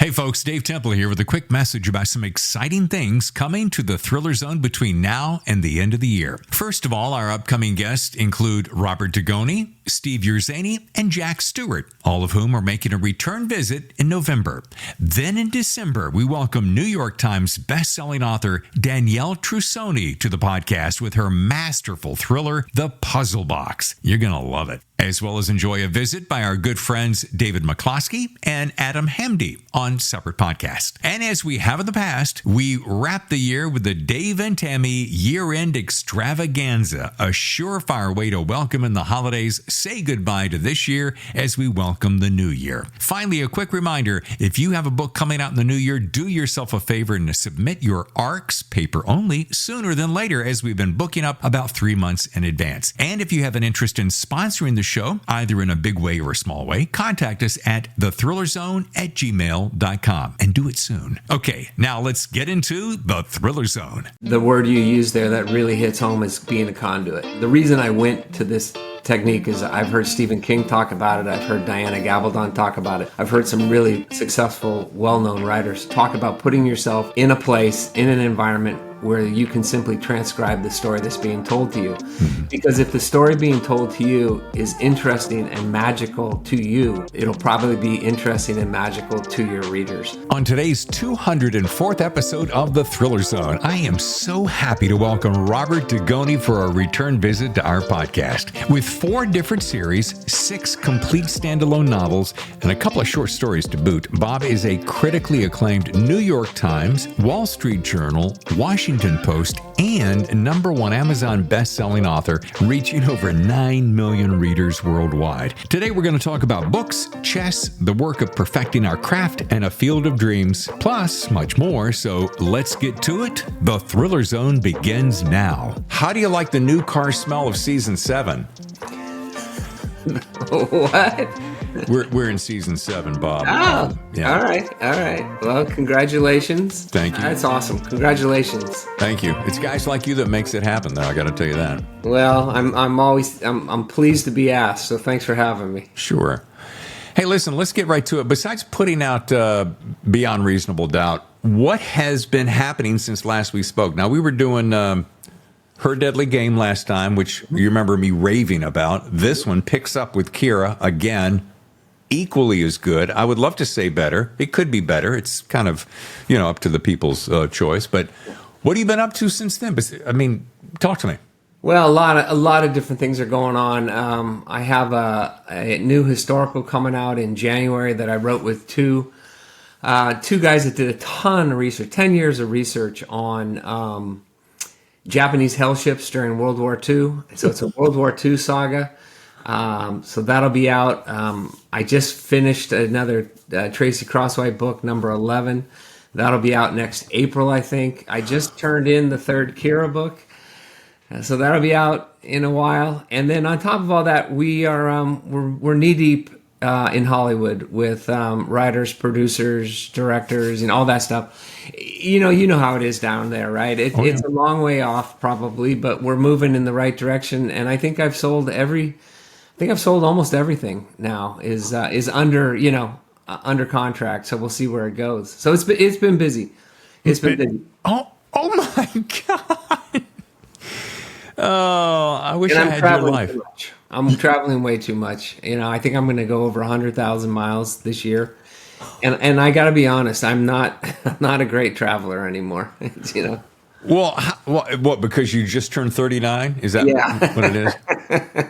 Hey folks, Dave Temple here with a quick message about some exciting things coming to the Thriller Zone between now and the end of the year. First of all, our upcoming guests include Robert Dugoni, Steve Yerzani, and Jack Stewart, all of whom are making a return visit in November. Then in December, we welcome New York Times bestselling author Danielle Trussoni to the podcast with her masterful thriller, The Puzzle Box. You're going to love it. As well as enjoy a visit by our good friends David McCloskey and Adam Hamdy on separate podcasts. And as we have in the past, we wrap the year with the Dave and Tammy Year-End Extravaganza, a surefire way to welcome in the holidays, say goodbye to this year as we welcome the new year. Finally, a quick reminder, if you have a book coming out in the new year, do yourself a favor and submit your ARCs, paper only, sooner than later, as we've been booking up about 3 months in advance. And if you have an interest in sponsoring the show, either in a big way or a small way, contact us at thethrillerzone@gmail.com and do it soon. Okay, now let's get into the Thriller Zone. The word you use there that really hits home is being a conduit. The reason I went to this technique is I've heard Stephen King talk about it. I've heard Diana Gabaldon talk about it. I've heard some really successful, well-known writers talk about putting yourself in a place, in an environment where you can simply transcribe the story that's being told to you. Because if the story being told to you is interesting and magical to you, it'll probably be interesting and magical to your readers. On today's 204th episode of The Thriller Zone, I am so happy to welcome Robert Dugoni for a return visit to our podcast. With 4 different series, 6 complete standalone novels, and a couple of short stories to boot, Bob is a critically acclaimed New York Times, Wall Street Journal, Washington Post, and #1 Amazon best-selling author, reaching over 9 million readers worldwide. Today we're going to talk about books, chess, the work of perfecting our craft, and a field of dreams, plus much more. So let's get to it. The Thriller Zone begins now. How do you like the new car smell of season 7? What? We're in season 7, Bob. Oh, yeah. All right. Well, congratulations. Thank you. That's awesome. Congratulations. Thank you. It's guys like you that makes it happen, though. I got to tell you that. Well, I'm pleased to be asked. So thanks for having me. Sure. Hey, listen, let's get right to it. Besides putting out Beyond Reasonable Doubt, what has been happening since last we spoke? Now, we were doing Her Deadly Game last time, which you remember me raving about. This one picks up with Kira again. Equally as good. I would love to say better. It could be better. It's kind of, up to the people's choice. But what have you been up to since then? I mean, talk to me. Well, a lot of different things are going on. I have a new historical coming out in January that I wrote with two guys that did a ton of research, 10 years of research on Japanese hell ships during World War II. So it's a World War II saga. So that'll be out. I just finished another Tracy Crosswhite book, number 11. That'll be out next April, I think. I just turned in the 3rd Kira book. So that'll be out in a while. And then on top of all that, we're knee deep in Hollywood with writers, producers, directors, and all that stuff. You know how it is down there, right? It's a long way off, probably, but we're moving in the right direction. And I think I've sold almost everything now is under under contract. So we'll see where it goes. So it's been busy. It's been busy. Oh my God! Oh, I wish I had your life. I'm traveling way too much. I think I'm going to go over 100,000 miles this year. And I got to be honest, I'm not a great traveler anymore. Well, what? Because you just turned 39? Is that what it is?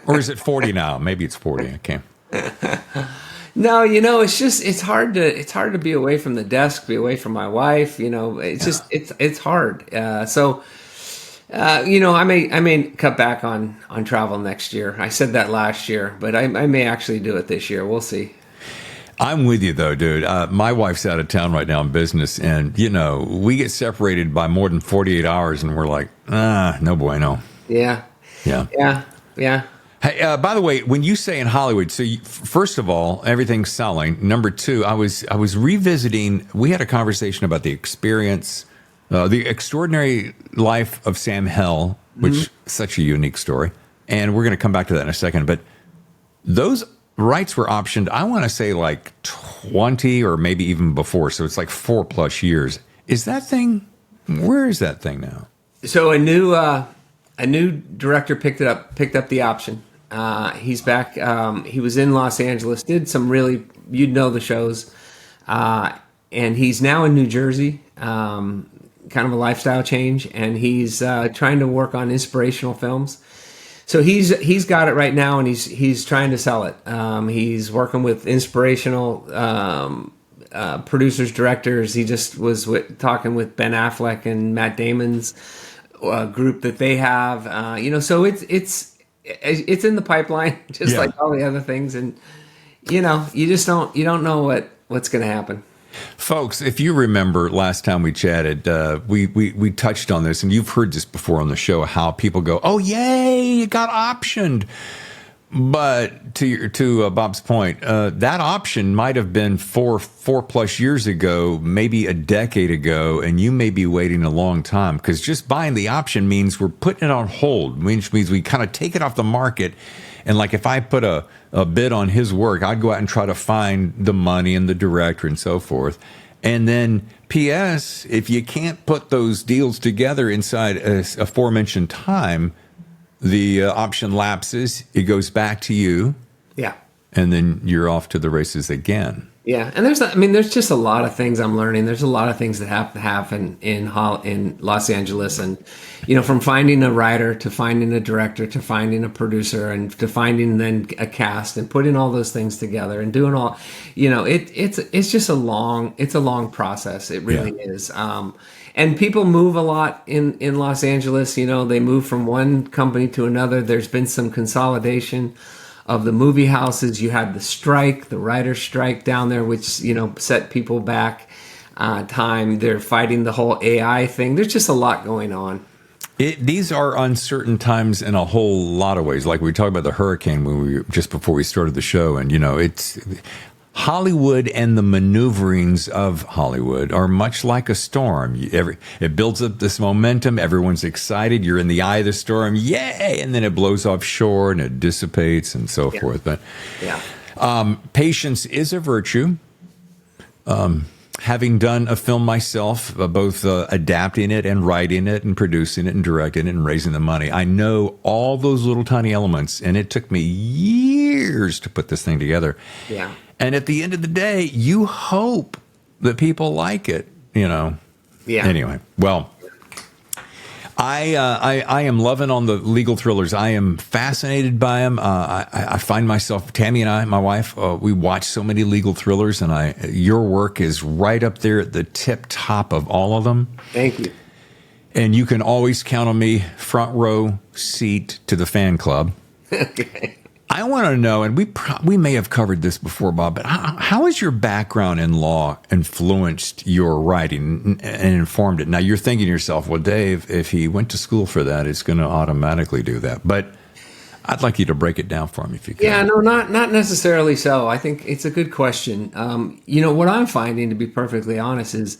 Or is it 40 now? Maybe it's 40. I can't. No, it's hard to be away from the desk, be away from my wife. It's hard. I may cut back on travel next year. I said that last year, but I may actually do it this year. We'll see. I'm with you, though, dude. My wife's out of town right now in business, and, we get separated by more than 48 hours, and we're like, no bueno. Yeah. Hey, by the way, when you say in Hollywood, so first of all, everything's selling. Number 2, I was revisiting, we had a conversation about the experience, the extraordinary life of Sam Hell, which is such a unique story. And we're going to come back to that in a second. But those rights were optioned, I want to say like 20 or maybe even before. So it's like 4+ years. Is that thing, where is that thing now? So a new director picked up the option. He's back. He was in Los Angeles, did some really, you'd know the shows. And he's now in New Jersey, kind of a lifestyle change. And he's trying to work on inspirational films. So he's got it right now, and he's trying to sell it. He's working with inspirational producers, directors. He just was talking with Ben Affleck and Matt Damon's group that they have. So it's in the pipeline, just like all the other things. And you don't know what's going to happen. Folks, if you remember last time we chatted, we touched on this, and you've heard this before on the show, how people go, "Oh, yay, it got optioned." But to Bob's point, that option might have been 4+ years ago, maybe a decade ago, and you may be waiting a long time, because just buying the option means we're putting it on hold, which means we kind of take it off the market. And like if I put a bid on his work, I'd go out and try to find the money and the director and so forth. And then P.S., if you can't put those deals together inside a aforementioned time, the option lapses, it goes back to you. Yeah. And then you're off to the races again. Yeah, and there's just a lot of things I'm learning. There's a lot of things that have to happen in Los Angeles, and from finding a writer to finding a director to finding a producer and to finding then a cast and putting all those things together and doing all, it's just a long process. It really is. And people move a lot in Los Angeles. They move from one company to another. There's been some consolidation of the movie houses. You had the writer's strike down there, which, set people back time. They're fighting the whole AI thing. There's just a lot going on. These are uncertain times in a whole lot of ways. Like we talked about the hurricane just before we started the show. And, it's Hollywood, and the maneuverings of Hollywood are much like a storm. It builds up this momentum. Everyone's excited. You're in the eye of the storm. Yay! And then it blows offshore and it dissipates and so forth. But patience is a virtue. Having done a film myself, both adapting it and writing it and producing it and directing it and raising the money, I know all those little tiny elements, and it took me years to put this thing together. Yeah. And at the end of the day, you hope that people like it, Yeah. Anyway, well, I am loving on the legal thrillers. I am fascinated by them. I find myself, Tammy and I, my wife, we watch so many legal thrillers, and your work is right up there at the tip top of all of them. Thank you. And you can always count on me, front row seat to the fan club. Okay. I want to know, and we may have covered this before, Bob, but how has your background in law influenced your writing and informed it? Now, you're thinking to yourself, well, Dave, if he went to school for that, it's going to automatically do that. But I'd like you to break it down for me if you can. Yeah, no, not necessarily so. I think it's a good question. What I'm finding, to be perfectly honest, is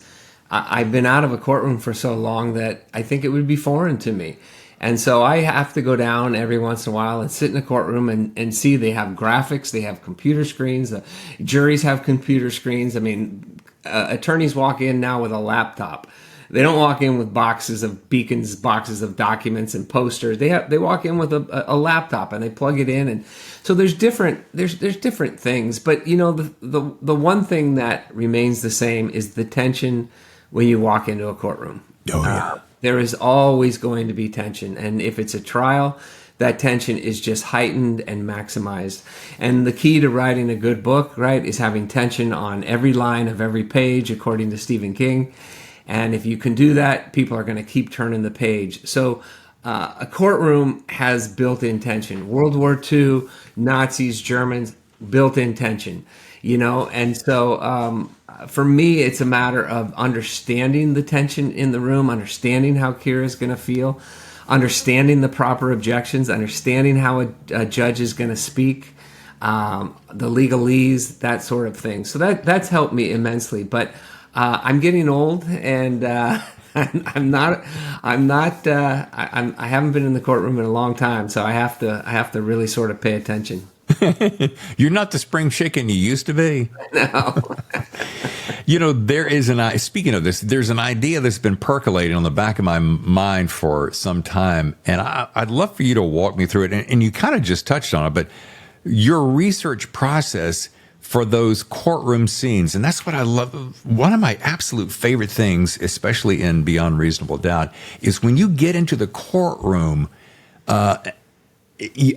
I've been out of a courtroom for so long that I think it would be foreign to me. And so I have to go down every once in a while and sit in a courtroom and see they have graphics, they have computer screens, the juries have computer screens. I mean, attorneys walk in now with a laptop. They don't walk in with boxes of beacons, boxes of documents and posters. They walk in with a laptop and they plug it in. And so there's different things. But, the one thing that remains the same is the tension when you walk into a courtroom. Oh, yeah. There is always going to be tension. And if it's a trial, that tension is just heightened and maximized. And the key to writing a good book, right, is having tension on every line of every page, according to Stephen King. And if you can do that, people are going to keep turning the page. So a courtroom has built-in tension. World War II, Nazis, Germans, built-in tension. And so for me, it's a matter of understanding the tension in the room, understanding how Kira is going to feel, understanding the proper objections, understanding how a judge is going to speak, the legalese, that sort of thing. So that's helped me immensely. But I'm getting old, and I haven't been in the courtroom in a long time, so I have to really sort of pay attention. You're not the spring chicken you used to be. No. There is speaking of this, there's an idea that's been percolating on the back of my mind for some time, and I'd love for you to walk me through it. And you kind of just touched on it, but your research process for those courtroom scenes, and that's what I love. One of my absolute favorite things, especially in Beyond Reasonable Doubt, is when you get into the courtroom.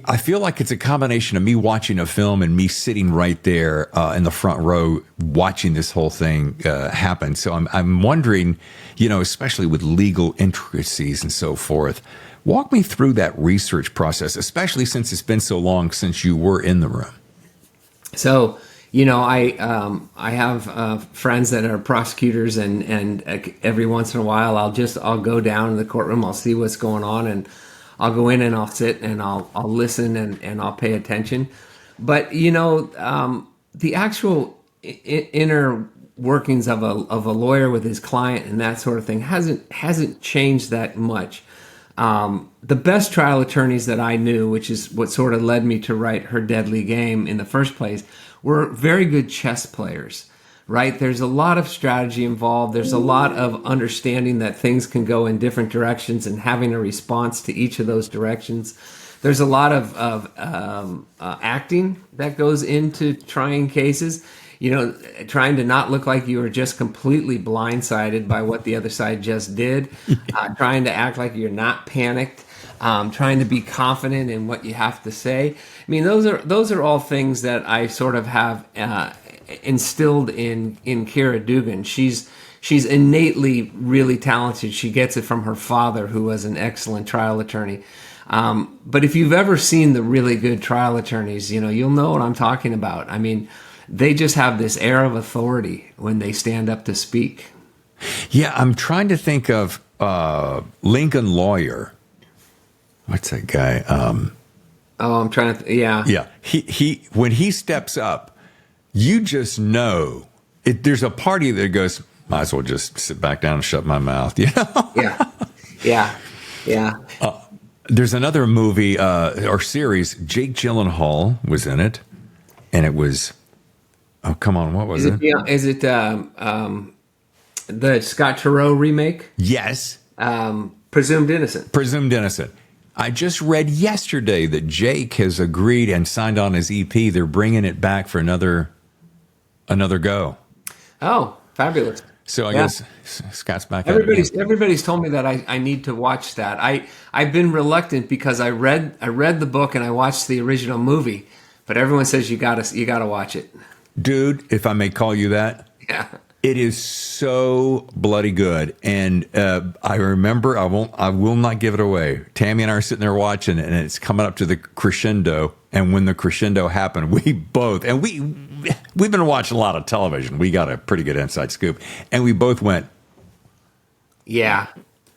I feel like it's a combination of me watching a film and me sitting right there in the front row watching this whole thing happen. So I'm wondering, especially with legal intricacies and so forth, walk me through that research process, especially since it's been so long since you were in the room. So, I have friends that are prosecutors, and every once in a while I'll go down to the courtroom, I'll see what's going on, and I'll go in and I'll sit and I'll listen and I'll pay attention. But the actual inner workings of a lawyer with his client and that sort of thing hasn't changed that much. The best trial attorneys that I knew, which is what sort of led me to write Her Deadly Game in the first place, were very good chess players. Right? There's a lot of strategy involved. There's a lot of understanding that things can go in different directions and having a response to each of those directions. There's a lot of acting that goes into trying cases, trying to not look like you are just completely blindsided by what the other side just did, trying to act like you're not panicked, trying to be confident in what you have to say. I mean, those are all things that I sort of have instilled in Kira Dugan. She's innately really talented. She gets it from her father, who was an excellent trial attorney. But if you've ever seen the really good trial attorneys, you'll know what I'm talking about. I mean, they just have this air of authority when they stand up to speak. Yeah, I'm trying to think of Lincoln Lawyer. What's that guy? I'm trying to. Yeah. Yeah. He when he steps up, you just know there's a party that goes, might as well just sit back down and shut my mouth. Yeah. There's another movie or series. Jake Gyllenhaal was in it, and it was, oh come on, what was it? Is it the Scott Turow remake? Yes. Presumed Innocent. Presumed Innocent. I just read yesterday that Jake has agreed and signed on his EP. They're bringing it back for another go. Oh, fabulous. So I guess Scott's back. Everybody's told me that I need to watch that. I've been reluctant because I read the book and I watched the original movie, but everyone says you gotta watch it. Dude, if I may call you that. Yeah. It is so bloody good. And I remember, I will not give it away. Tammy and I are sitting there watching it, and it's coming up to the crescendo. And when the crescendo happened, we've been watching a lot of television. We got a pretty good inside scoop. And we both went, yeah.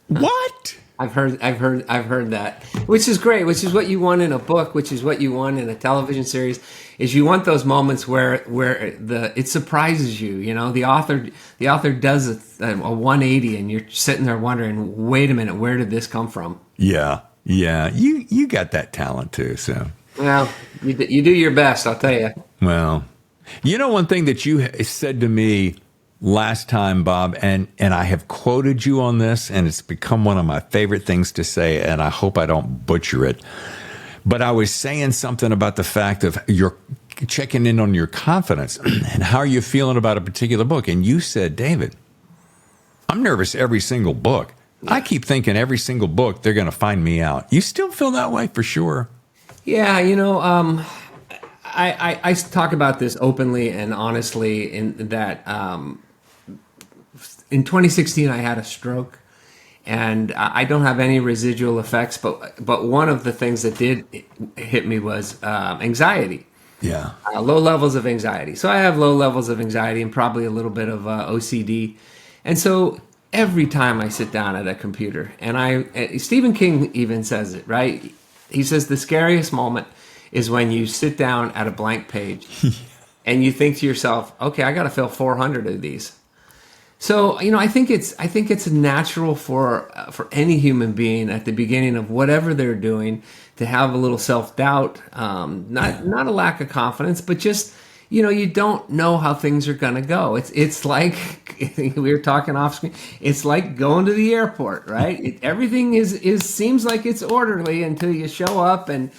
What? I've heard that, which is great, which is what you want in a book, which is what you want in a television series, is you want those moments where it surprises you. The author does a 180 and you're sitting there wondering, wait a minute, where did this come from? Yeah. You got that talent too. So well, you do your best, I'll tell you. Well, one thing that you said to me last time, Bob, and I have quoted you on this, and it's become one of my favorite things to say, and I hope I don't butcher it. But I was saying something about the fact of you're checking in on your confidence and how are you feeling about a particular book. And you said, David, I'm nervous every single book. Yeah. I keep thinking every single book, they're going to find me out. You still feel that way for sure? Yeah, I talk about this openly and honestly in that in 2016 I had a stroke. And I don't have any residual effects, but one of the things that did hit me was anxiety. Yeah. Low levels of anxiety. So I have low levels of anxiety and probably a little bit of OCD. And so every time I sit down at a computer, and Stephen King even says it, right? He says the scariest moment is when you sit down at a blank page and you think to yourself, okay, I got to fill 400 of these. So, I think it's natural for any human being at the beginning of whatever they're doing to have a little self-doubt, not a lack of confidence, but just, you don't know how things are going to go. It's like we were talking off screen. It's like going to the airport, right? Everything is seems like it's orderly until you show up and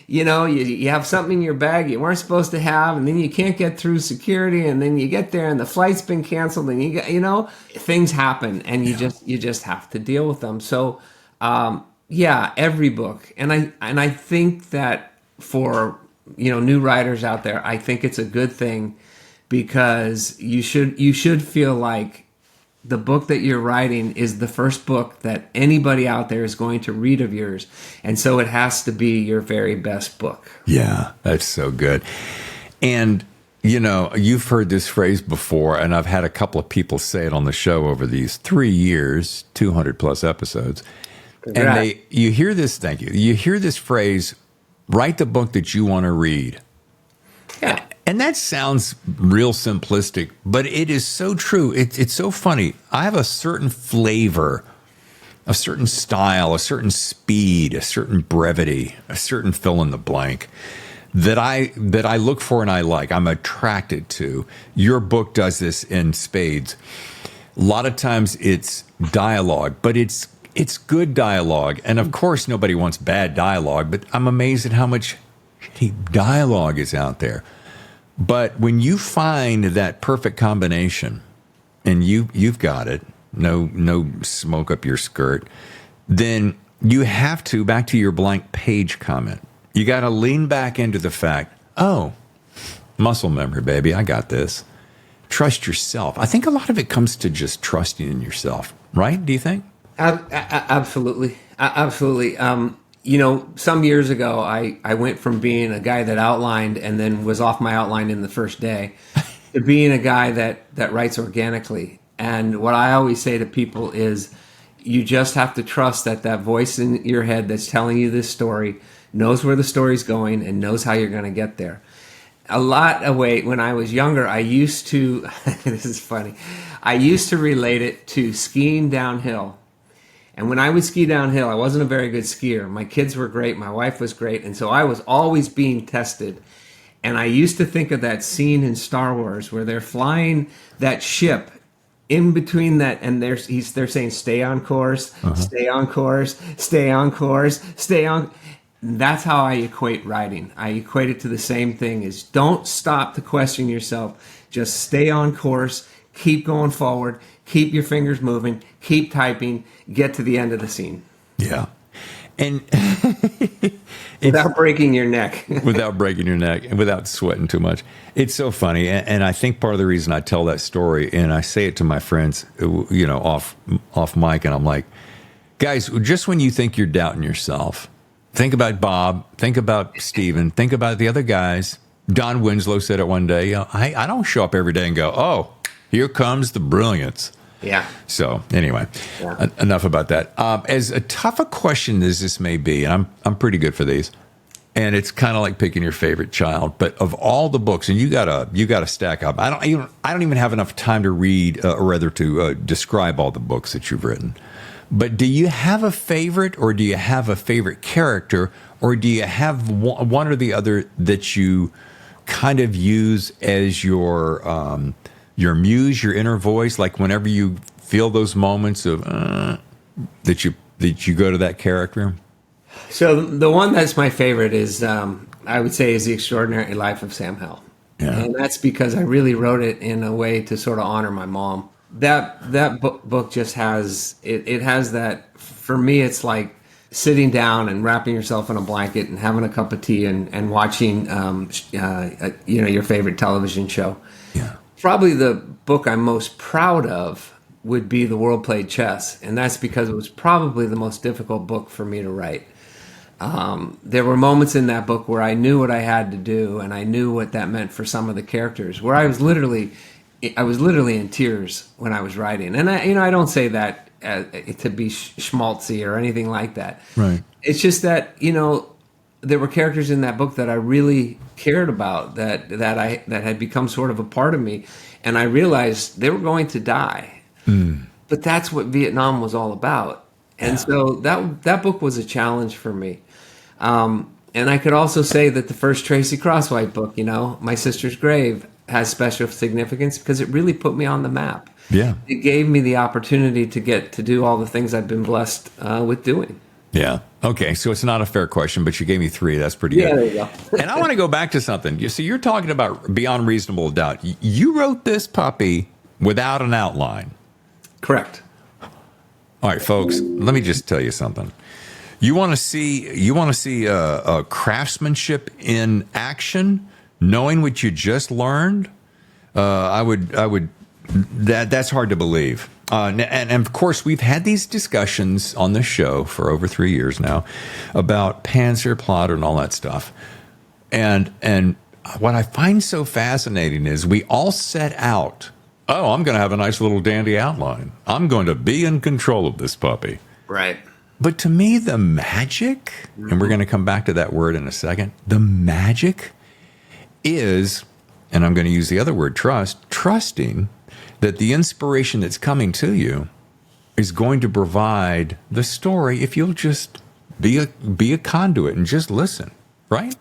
you have something in your bag you weren't supposed to have, and then you can't get through security, and then you get there and the flight's been canceled, and things happen, and you just have to deal with them. So, every book, and I think that for new writers out there, I think it's a good thing because you should feel like the book that you're writing is the first book that anybody out there is going to read of yours. And so it has to be your very best book. Yeah, that's so good. And, you've heard this phrase before, and I've had a couple of people say it on the show over these 3 years, 200 plus episodes. Congrats. And you hear this, thank you. You hear this phrase, write the book that you want to read. Yeah. And that sounds real simplistic, but it is so true. It's so funny. I have a certain flavor, a certain style, a certain speed, a certain brevity, a certain fill in the blank that I look for and I like. I'm attracted to. Your book does this in spades. A lot of times it's dialogue, but it's good dialogue. And of course, nobody wants bad dialogue, but I'm amazed at how much shitty dialogue is out there. But when you find that perfect combination, and you've got it, no smoke up your skirt, then you have to, back to your blank page comment, you got to lean back into the fact, oh, muscle memory, baby, I got this. Trust yourself. I think a lot of it comes to just trusting in yourself, right? Do you think? Absolutely. Absolutely. Some years ago, I went from being a guy that outlined and then was off my outline in the first day to being a guy that writes organically. And what I always say to people is you just have to trust that voice in your head that's telling you this story knows where the story's going and knows how you're going to get there. When I was younger, I used to, this is funny, I used to relate it to skiing downhill. And when I would ski downhill, I wasn't a very good skier. My kids were great. My wife was great. And so I was always being tested. And I used to think of that scene in Star Wars where they're flying that ship in between that. And they're saying, stay on course, stay on course, stay on course, stay on. That's how I equate writing. I equate it to the same thing is don't stop to question yourself. Just stay on course, keep going forward, keep your fingers moving, keep typing, get to the end of the scene. Yeah. And without breaking your neck. Without breaking your neck and without sweating too much. It's so funny. And I think part of the reason I tell that story, and I say it to my friends, off mic, and I'm like, guys, just when you think you're doubting yourself, think about Bob, think about Steven, think about the other guys. Don Winslow said it one day, I don't show up every day and go, oh, here comes the brilliance. Yeah. So anyway, enough about that. As tough a question as this may be, and I'm pretty good for these, and it's kind of like picking your favorite child. But of all the books, and you gotta stack up. I don't even have enough time to read, or rather to describe all the books that you've written. But do you have a favorite, or do you have a favorite character, or do you have one or the other that you kind of use as your muse, your inner voice, like whenever you feel those moments of that you go to that character? So the one that's my favorite is I would say is The Extraordinary Life of Sam Hell. Yeah. And that's because I really wrote it in a way to sort of honor my mom. That book just has it has that, for me it's like sitting down and wrapping yourself in a blanket and having a cup of tea and watching your favorite television show. Yeah. Probably the book I'm most proud of would be The World Played Chess, and that's because it was probably the most difficult book for me to write. There were moments in that book where I knew what I had to do, and I knew what that meant for some of the characters, where I was literally in tears when I was writing. And I don't say that to be schmaltzy or anything like that. Right. It's just that, there were characters in that book that I really cared about, that had become sort of a part of me, and I realized they were going to die. But that's what Vietnam was all about. And so that book was a challenge for me. And I could also say that the first Tracy Crosswhite book, My Sister's Grave, has special significance because it really put me on the map. Yeah. It gave me the opportunity to get to do all the things I've been blessed with doing. Yeah. Okay. So it's not a fair question, but you gave me 3. That's pretty good. There you go. And I want to go back to something. So you're talking about Beyond Reasonable Doubt. You wrote this puppy without an outline. Correct. All right, folks, let me just tell you something. You want to see a craftsmanship in action, knowing what you just learned. That's hard to believe. And of course, we've had these discussions on the show for over 3 years now about Panzerplotter and all that stuff. And what I find so fascinating is we all set out, oh, I'm going to have a nice little dandy outline. I'm going to be in control of this puppy. Right. But to me, the magic, and we're going to come back to that word in a second, the magic is, and I'm going to use the other word, trusting that the inspiration that's coming to you is going to provide the story if you'll just be a conduit and just listen, right?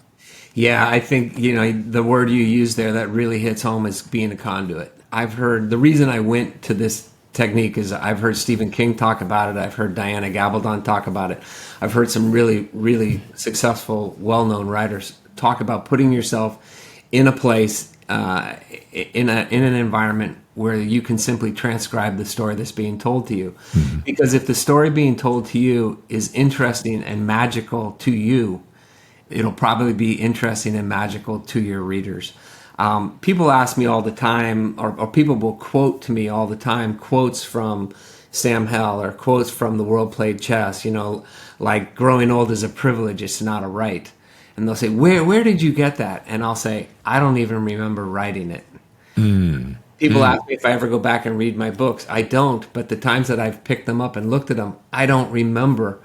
Yeah, I think, the word you use there that really hits home is being a conduit. I've heard, the reason I went to this technique is I've heard Stephen King talk about it. I've heard Diana Gabaldon talk about it. I've heard some really, really successful, well-known writers talk about putting yourself in a place, in an environment where you can simply transcribe the story that's being told to you. Mm-hmm. Because if the story being told to you is interesting and magical to you, it'll probably be interesting and magical to your readers. People ask me all the time, or people will quote to me all the time, quotes from Sam Hell or quotes from The World Played Chess, like growing old is a privilege, it's not a right. And they'll say, where did you get that? And I'll say, I don't even remember writing it. People ask me if I ever go back and read my books. I don't, but the times that I've picked them up and looked at them, I don't remember,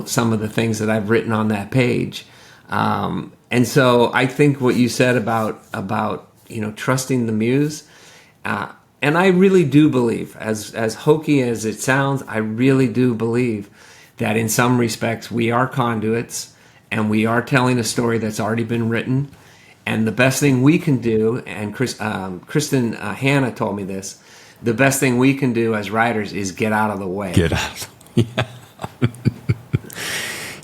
some of the things that I've written on that page. And so I think what you said about trusting the muse, and I really do believe, as hokey as it sounds, I really do believe that in some respects we are conduits and we are telling a story that's already been written. And the best thing we can do, and Kristen Hanna told me this, the best thing we can do as writers is get out of the way. Get out.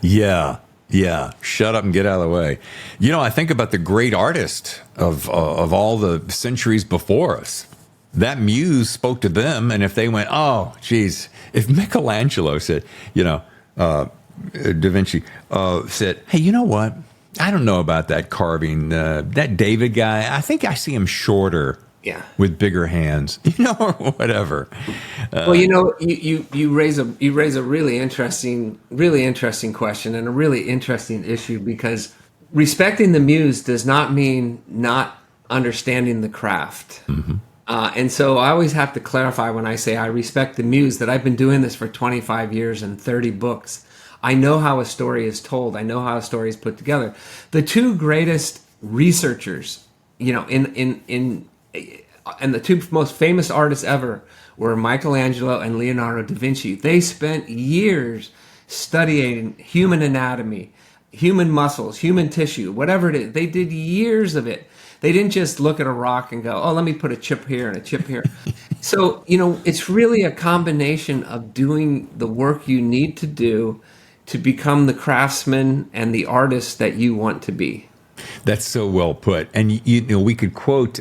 Yeah. Yeah, shut up and get out of the way. I think about the great artist of all the centuries before us. That muse spoke to them, and if they went, oh, geez, if Michelangelo said, Da Vinci said, hey, you know what? I don't know about that carving. That David guy, I think I see him shorter. Yeah, with bigger hands, or whatever. Well, you raise a really interesting question and a really interesting issue, because respecting the muse does not mean not understanding the craft. Mm-hmm. And so I always have to clarify when I say I respect the muse that I've been doing this for 25 years and 30 books. I know how a story is told. I know how a story is put together. The two greatest researchers, and the two most famous artists ever were Michelangelo and Leonardo da Vinci. They spent years studying human anatomy, human muscles, human tissue, whatever it is. They did years of it. They didn't just look at a rock and go, oh, let me put a chip here and a chip here. So, it's really a combination of doing the work you need to do to become the craftsman and the artist that you want to be. That's so well put. And, we could quote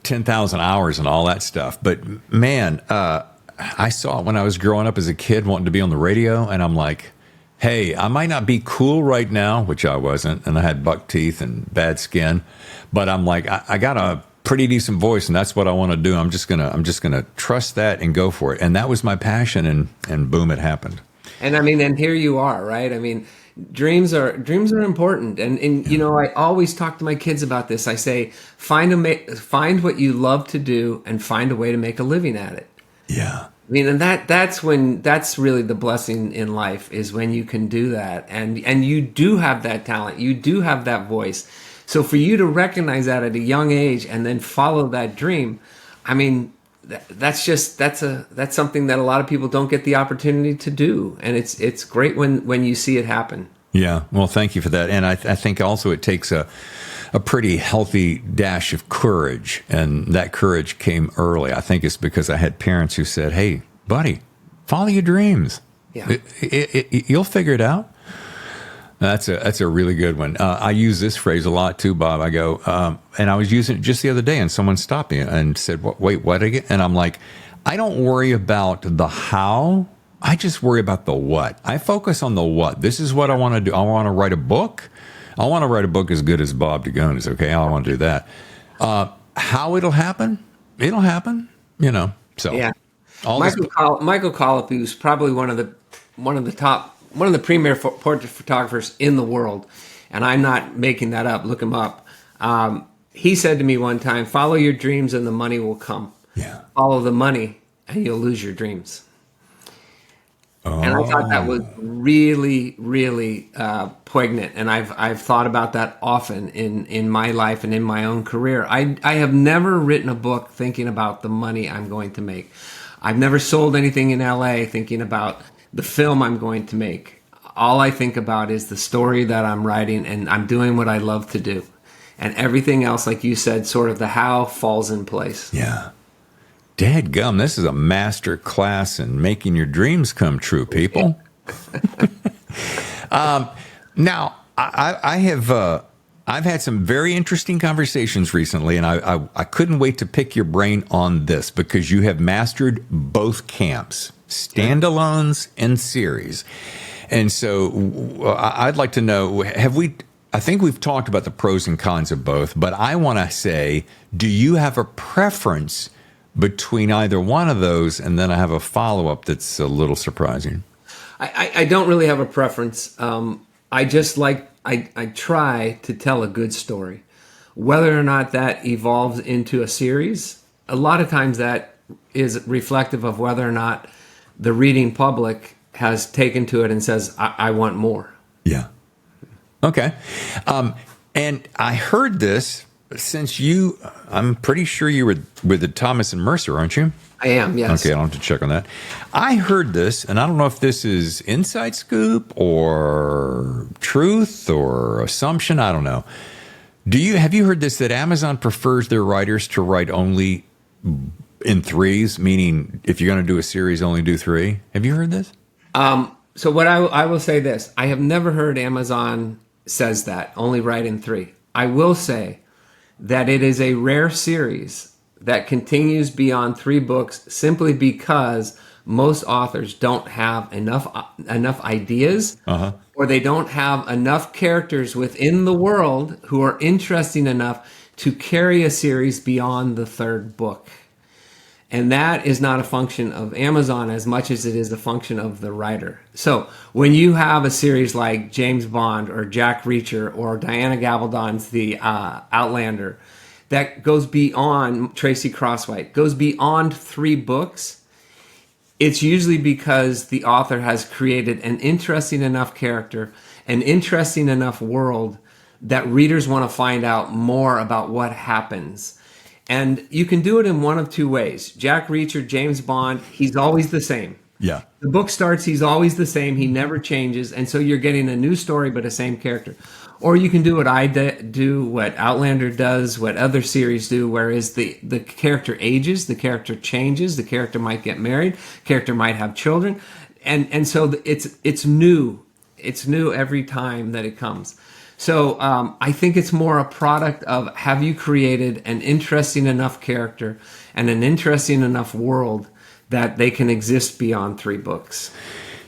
10,000 hours and all that stuff. But, man, I saw it when I was growing up as a kid wanting to be on the radio. And I'm like, hey, I might not be cool right now, which I wasn't. And I had buck teeth and bad skin. But I'm like, I got a pretty decent voice, and that's what I want to do. I'm just gonna trust that and go for it. And that was my passion. And boom, it happened. And and here you are, right? Dreams are important, and I always talk to my kids about this. I say, find what you love to do, and find a way to make a living at it. Yeah, and that's really the blessing in life, is when you can do that, and you do have that talent, you do have that voice. So for you to recognize that at a young age and then follow that dream, that's something that a lot of people don't get the opportunity to do, and it's great when you see it happen. Yeah, well, thank you for that. And I think also it takes a pretty healthy dash of courage, and that courage came early. I think it's because I had parents who said, "Hey, buddy, follow your dreams. Yeah. You'll figure it out." That's a really good one. I use this phrase a lot too, Bob. I go, and I was using it just the other day, and someone stopped me and said, "Wait, what again?" And I'm like, I don't worry about the how. I just worry about the what. I focus on the what. This is what I want to do. I want to write a book. I want to write a book as good as Bob Dugoni's. Okay, I want to do that. How it'll happen? It'll happen. So yeah. Michael Collip, who's probably one of the premier portrait photographers in the world, and I'm not making that up. Look him up. He said to me one time, "Follow your dreams, and the money will come. Yeah. Follow the money, and you'll lose your dreams." And I thought that was really, really poignant. And I've thought about that often in my life and in my own career. I have never written a book thinking about the money I'm going to make. I've never sold anything in LA thinking about the film I'm going to make. All I think about is the story that I'm writing, and I'm doing what I love to do. And everything else, like you said, sort of the how falls in place. Yeah. Dadgum, this is a master class in making your dreams come true, people. Now, I've had some very interesting conversations recently, and I couldn't wait to pick your brain on this because you have mastered both camps, standalones and series. And so I'd like to know, I think we've talked about the pros and cons of both, but I want to say, do you have a preference between either one of those? And then I have a follow-up that's a little surprising. I don't really have a preference. I just I try to tell a good story. Whether or not that evolves into a series, a lot of times that is reflective of whether or not the reading public has taken to it and says, I want more. Yeah. Okay. And I heard this since I'm pretty sure you were with the Thomas and Mercer, aren't you? I am, yes. Okay, I don't have to check on that. I heard this, and I don't know if this is inside scoop or truth or assumption. I don't know. Have you heard this, that Amazon prefers their writers to write only in threes, meaning if you're going to do a series, only do three? Have you heard this? So what I will say this. I have never heard Amazon says that, only write in three. I will say that it is a rare series that continues beyond 3 books simply because most authors don't have enough ideas, or they don't have enough characters within the world who are interesting enough to carry a series beyond the 3rd book. And that is not a function of Amazon as much as it is a function of the writer. So when you have a series like James Bond or Jack Reacher or Diana Gabaldon's The Outlander that goes beyond Tracy Crosswhite, goes beyond 3 books, it's usually because the author has created an interesting enough character, an interesting enough world that readers want to find out more about what happens. And you can do it in one of 2 ways. Jack Reacher, James Bond, he's always the same. Yeah. The book starts, he's always the same. He never changes. And so you're getting a new story, but a same character. Or you can do what I do, what Outlander does, what other series do, whereas the character ages, the character changes, the character might get married, character might have children. And so it's new. It's new every time that it comes. So I think it's more a product of, have you created an interesting enough character and an interesting enough world that they can exist beyond 3 books?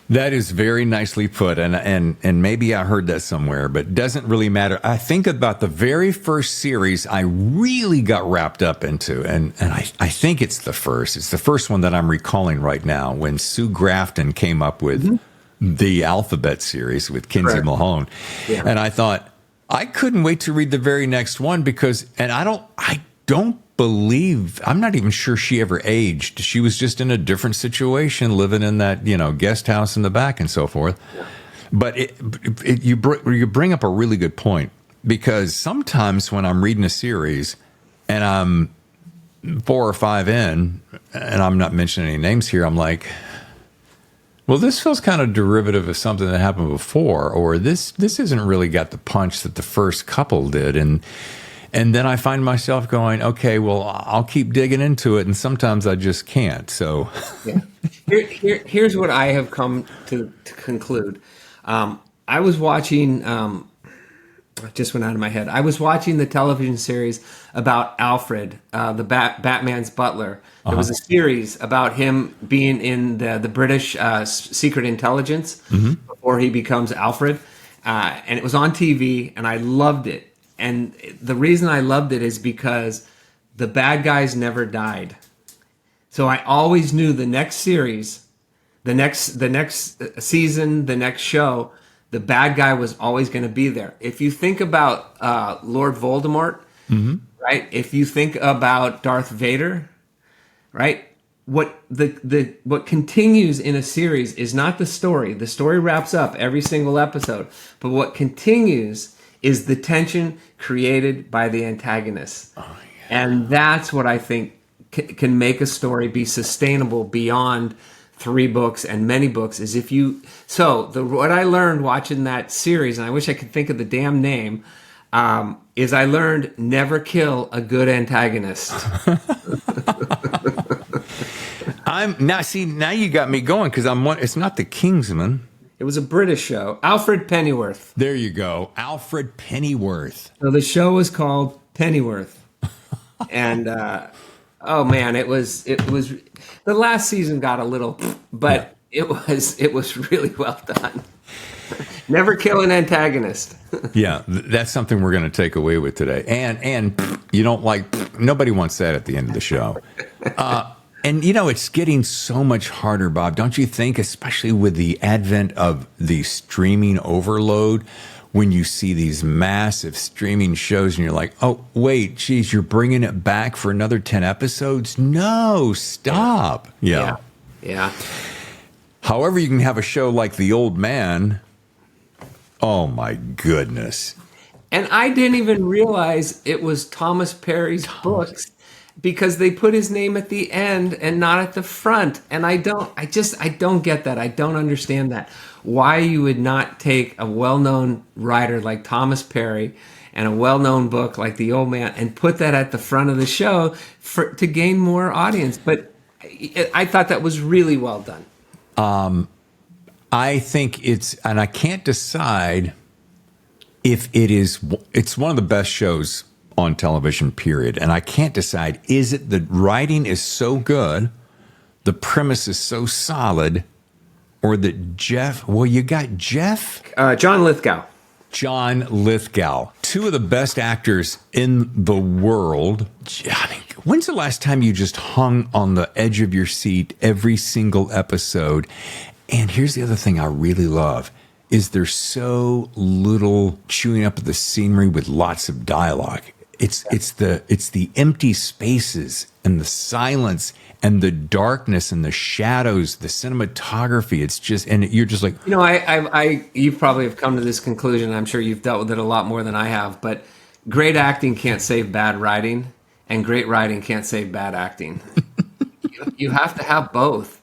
That is very nicely put, and maybe I heard that somewhere, but it doesn't really matter. I think about the very first series I really got wrapped up into, and I think it's the first. It's the first one that I'm recalling right now, when Sue Grafton came up with the Alphabet series with Kinsey Mahone. Yeah. And I thought, I couldn't wait to read the very next one because, and I don't believe, I'm not even sure she ever aged. She was just in a different situation, living in that, guest house in the back and so forth. Yeah. But you bring up a really good point, because sometimes when I'm reading a series and I'm 4 or 5 in, and I'm not mentioning any names here, I'm like, well, this feels kind of derivative of something that happened before, or this isn't really got the punch that the first couple did. And then I find myself going, okay, well, I'll keep digging into it, and sometimes I just can't. So Yeah. Here's what I have come to conclude. I was watching, it just went out of my head. I was watching the television series about Alfred, the Batman's butler. There was a series about him being in the British secret intelligence before he becomes Alfred. And it was on TV, and I loved it. And the reason I loved it is because the bad guys never died. So I always knew the next series, the next season, the next show, the bad guy was always going to be there. If you think about Lord Voldemort, right? If you think about Darth Vader, right? What continues in a series is not the story. The story wraps up every single episode, but what continues is the tension created by the antagonists. Oh, yeah. And that's what I think can make a story be sustainable beyond 3 books and many books is if you... So what I learned watching that series, and I wish I could think of the damn name, is I learned never kill a good antagonist. Now you got me going, because it's not the Kingsman. It was a British show. Alfred Pennyworth. There you go. Alfred Pennyworth. So the show was called Pennyworth. And, oh man, it was, the last season got a little, but it was really well done. Never kill an antagonist. Yeah, that's something we're going to take away with today. And you don't like, nobody wants that at the end of the show. And, it's getting so much harder, Bob, don't you think, especially with the advent of the streaming overload, when you see these massive streaming shows and you're like, oh, wait, geez, you're bringing it back for another 10 episodes? No, stop. Yeah. However, you can have a show like The Old Man. Oh, my goodness. And I didn't even realize it was Thomas Perry's books, because they put his name at the end and not at the front. And I don't get that. I don't understand that. Why you would not take a well-known writer like Thomas Perry and a well-known book like The Old Man and put that at the front of the show to gain more audience. But I thought that was really well done. I think and I can't decide if it's one of the best shows on television, period. And I can't decide, is it the writing is so good, the premise is so solid, or that you got Jeff? John Lithgow. John Lithgow. 2 of the best actors in the world. I mean, when's the last time you just hung on the edge of your seat every single episode? And here's the other thing I really love, is there's so little chewing up of the scenery with lots of dialogue. It's the empty spaces and the silence and the darkness and the shadows, the cinematography. It's just, and you're just like, you probably have come to this conclusion. I'm sure you've dealt with it a lot more than I have, but great acting can't save bad writing, and great writing can't save bad acting. You have to have both.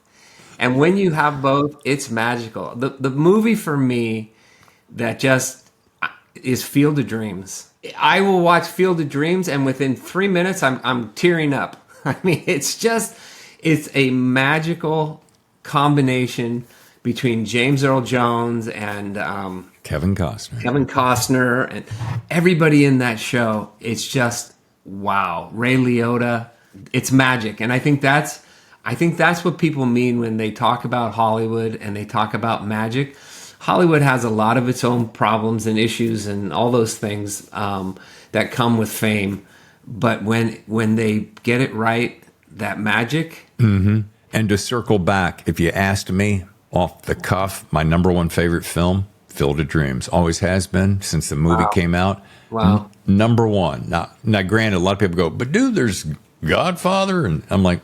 And when you have both, it's magical. The movie for me that just is Field of Dreams. I will watch Field of Dreams, and within 3 minutes, I'm tearing up. I mean, it's a magical combination between James Earl Jones and Kevin Costner, and everybody in that show. It's just wow. Ray Liotta, it's magic, and I think that's what people mean when they talk about Hollywood and they talk about magic. Hollywood has a lot of its own problems and issues and all those things that come with fame. But when they get it right, that magic. Mm-hmm. And to circle back, if you asked me off the cuff, my number 1 favorite film, Field of Dreams, always has been since the movie came out. Wow. Number 1. Now, granted, a lot of people go, but dude, there's Godfather. And I'm like,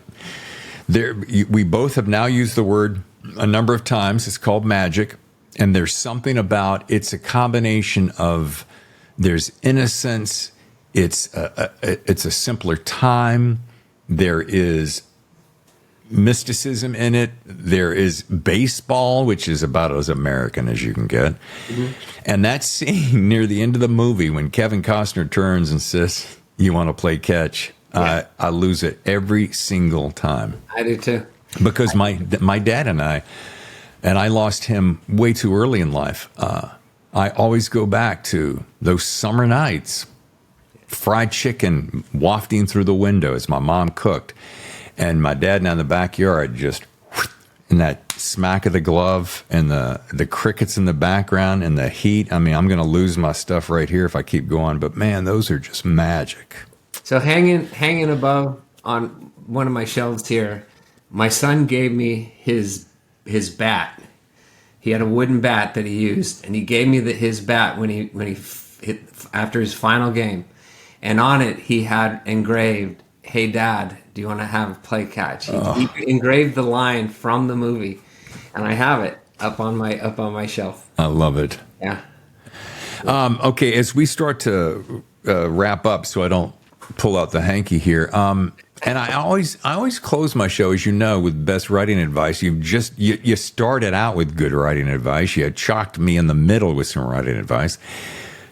we both have now used the word a number of times. It's called magic. And there's something about, it's a combination of, there's innocence, it's a simpler time, There is mysticism in it. There is baseball, which is about as American as you can get. Mm-hmm. And that scene near the end of the movie when Kevin Costner turns and says, "You want to play catch?" Yeah. I lose it every single time. I do too. Because my dad and I lost him way too early in life. I always go back to those summer nights, fried chicken wafting through the window as my mom cooked. And my dad down in the backyard just, and that smack of the glove and the crickets in the background and the heat. I mean, I'm going to lose my stuff right here if I keep going. But man, those are just magic. So hanging above on one of my shelves here, my son gave me his bat. He had a wooden bat that he used, and he gave me his bat when he hit after his final game. And on it, he had engraved, "Hey, Dad, do you want to play catch?" He engraved the line from the movie, and I have it up on my shelf. I love it. Yeah. Okay, as we start to wrap up, so I don't pull out the hanky here. And I always close my show, as you know, with best writing advice. You started out with good writing advice. You chalked me in the middle with some writing advice.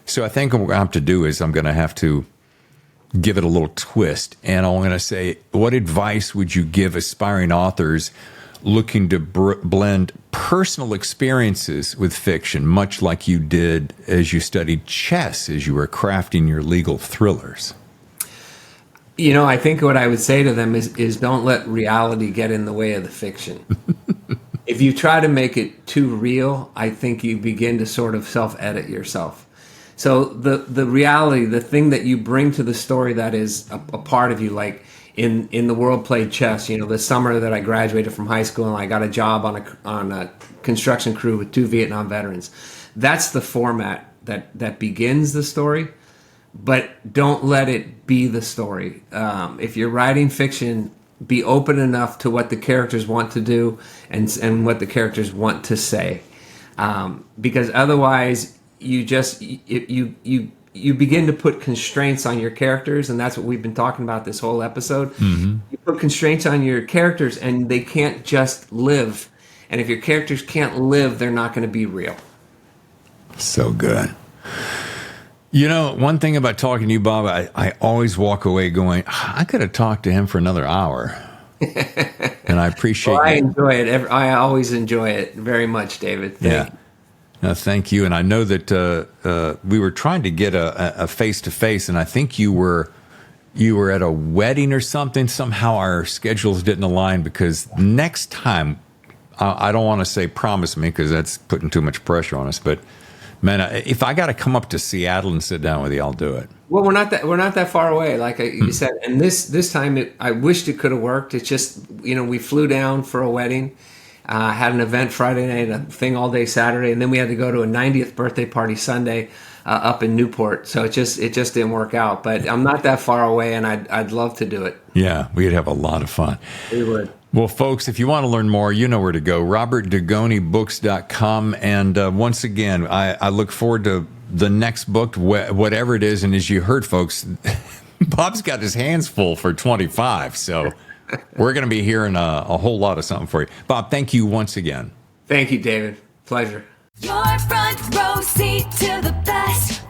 So I think what I have to do is I'm going to have to give it a little twist. And I'm going to say, what advice would you give aspiring authors looking to blend personal experiences with fiction, much like you did as you studied chess, as you were crafting your legal thrillers? You know, I think what I would say to them is don't let reality get in the way of the fiction. If you try to make it too real, I think you begin to sort of self-edit yourself. So the reality, the thing that you bring to the story that is a part of you, like in the world played chess, you know, the summer that I graduated from high school and I got a job on a construction crew with 2 Vietnam veterans. That's the format that begins the story. But don't let it be the story. If you're writing fiction, be open enough to what the characters want to do and what the characters want to say, because otherwise you begin to put constraints on your characters, and that's what we've been talking about this whole episode. Mm-hmm. You put constraints on your characters, and they can't just live. And if your characters can't live, they're not going to be real. So good. You know, one thing about talking to you, Bob, I always walk away going, I could have talked to him for another hour. And I appreciate I enjoy it. I always enjoy it very much, David. Thank you. No, thank you. And I know that we were trying to get a face-to-face, and I think you were at a wedding or something. Somehow our schedules didn't align, because next time, I don't want to say promise me, because that's putting too much pressure on us, but man, if I got to come up to Seattle and sit down with you, I'll do it. Well, we're not that far away, like you said. And this time, I wished it could have worked. It's just, you know, we flew down for a wedding, had an event Friday night, a thing all day Saturday, and then we had to go to a 90th birthday party Sunday up in Newport. So it just didn't work out. But I'm not that far away, and I'd love to do it. Yeah, we'd have a lot of fun. We would. Well, folks, if you want to learn more, you know where to go, robertdugonibooks.com. And once again, I look forward to the next book, whatever it is. And as you heard, folks, Bob's got his hands full for 25. So we're going to be hearing a whole lot of something for you. Bob, thank you once again. Thank you, David. Pleasure. Your front row seat to the best.